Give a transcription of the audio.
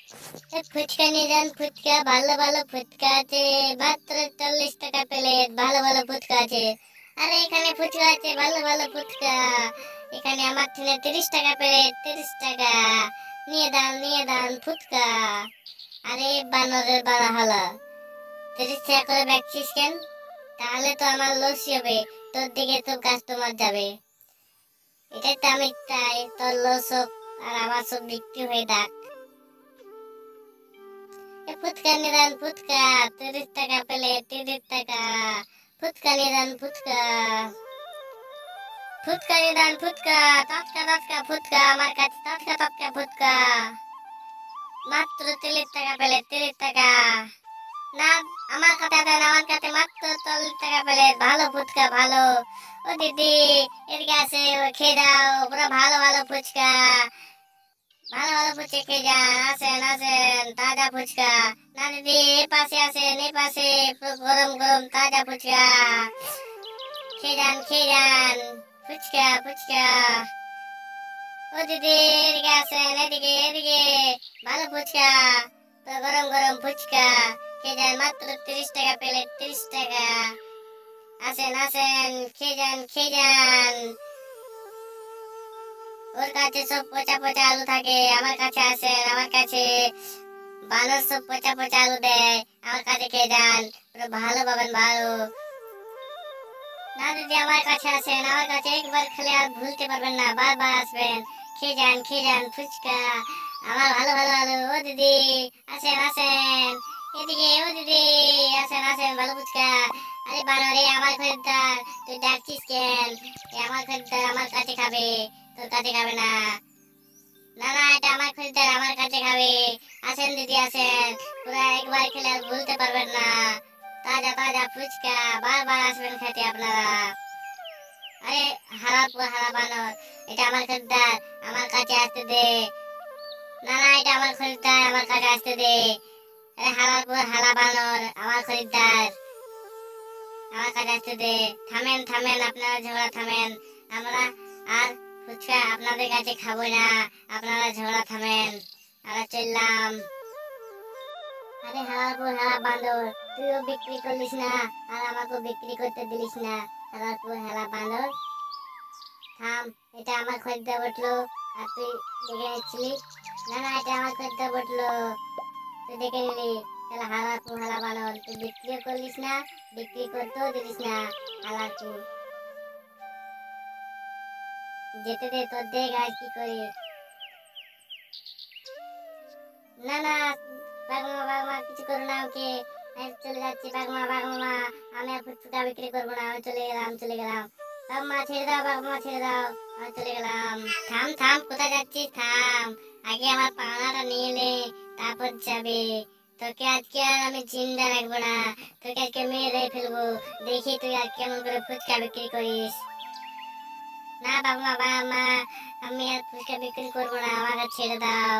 ফুচকা নিয়ে যান, ফুচকা ভালো ভালো ফুচকা আছে, মাত্র 40 টাকা প্লেট। ভালো ভালো ফুচকা আছে। আরে এখানে ফুচকা আছে, ভালো ভালো ফুচকা। এখানে আমার থেকে 30 টাকা প্লেট, 30 টাকা। নিয়ে দান ফুচকা। আরে বানরের বাড়া হলো, 30 টাকা করে বেচছিস কেন? তাহলে তো আমার লস হবে, তোর দিকে তো কাস্টমার যাবে। এটাই তো আমি চাই, তোর লস হোক আর আমার সব বিক্রি হয়ে থাক। ফুচকা নিরান ফুচকা, 30 টাকা প্লেট, 30 টাকা। ফুচকা নিরান ফুচকা, ফুচকা নিরান ফুচকা, টাটকা টাটকা ফুচকা আমার কাছে, টাটকা টাটকা ফুচকা। মাত্র 30 টাকা প্লেট, 30 টাকা। না, আমার কাছে দেন, আমার কাছে মাত্র 40 টাকা প্লেট। ভালো ফুচকা ভালো। ও দিদি, এদিকে আসে, খেয়ে দাও, পুরো ভালো ভালো ফুচকা। ভালো ভালো ফুচকা খেয়ে যান, আসেন আসেন, তাজা ফুচকা। না দিদি, এ পাশে আসেন, এ পাশে, পুরো গরম গরম তাজা ফুচকা। খেয়ে যান, ফুচকা ফুচকা। ও দিদি, এদিকে আসেন, এদিকে এদিকে, ভালো ফুচকা, পুরো গরম গরম ফুচকা। খেয়ে যান, মাত্র 30 টাকা প্লেট, 30 টাকা। আসেন আসেন, খেয়ে যান। ওর কাছে সব পচা পচা আলু থাকে, আমার কাছে আসেন, আমার কাছে বানর সব পচা পচা আলু দেয়। আমার কাছে খেয়ে যান, পুরো ভালো পাবেন, ভালো। না দিদি, আমার কাছে আসেন, আমার কাছে একবার খেলে আর ভুলতে পারবেন না, বারবার আসবেন। খেয়ে যান ফুচকা, আমার ভালো ভালো আলু। ও দিদি, আসেন আসেন, এদিকে। ও দিদি, আসেন আসেন, ভালো ফুচকা। আরে বানরে, আমার খরিদ্দার, তুই ডাকছিস কেন? এ আমার খরিদ্দার, আমার কাছে খাবে, তোর কাছে খাবে না। না না, এটা আমার খরিদ্দার, আমার কাছে খাবে। আসেন দিদি আসেন, পুরো একবার খেলে আর ভুলতে পারবেন না। তাজা তাজা ফুচকা, বারবার আসবেন খেতে আপনারা। আরে হারা বানর, এটা আমার খরিদ্দার, আমার কাছে আসতে দে। না না, এটা আমার খরিদ্দার, আমার কাছে আসতে দে। আরে হারা বানর, আমার খরিদ্দার, আমার কাছে আসতে দে। থামেন থামেন, আপনারা ঝগড়া থামেন। আমরা আর ফুচকা আপনাদের কাছে খাবো না, আপনারা ঝগড়া থামেন। আমরা চললাম। আরে হারা বান্দর, তুইও বিক্রি করলিস না আর আমাকেও বিক্রি করতে দিলিস না। হারা বান্দর, থাম। এটা আমার খরিদ্দার বটলো, আর তুই দেখে নিচ্ছিলি। না না, এটা আমার খরিদ্দার বটলো, তুই দেখে নিলি। তাহলে হারা বানর, তুই বিক্রিও করলিস না, বিক্রি করতেও দিলিস না। হালাকু, যেতে দে, তোর দেখ আর কি করিস। না না, বাগমা কিছু করো না ওকে। আমি চলে যাচ্ছি, বাগমা, আমি আর ফুচকা বিক্রি করবো না, আমি চলে গেলাম। বাগমা ছেড়ে দাও, বাগমা ছেড়ে দাও, আমি চলে গেলাম। থাম থাম, কোথায় যাচ্ছিস? থাম, আগে আমার পাওনাটা নিয়ে নে, তারপর যাবে। তোকে আজকে আর আমি জিন্দা রাখবো না, তোকে আজকে মেরে ফেলবো। দেখি তুই আর কেমন করে ফুচকা বিক্রি করিস। না বাগমা, আমি আর ফুচকা বিক্রি করবো না, আমাকে ছেড়ে দাও।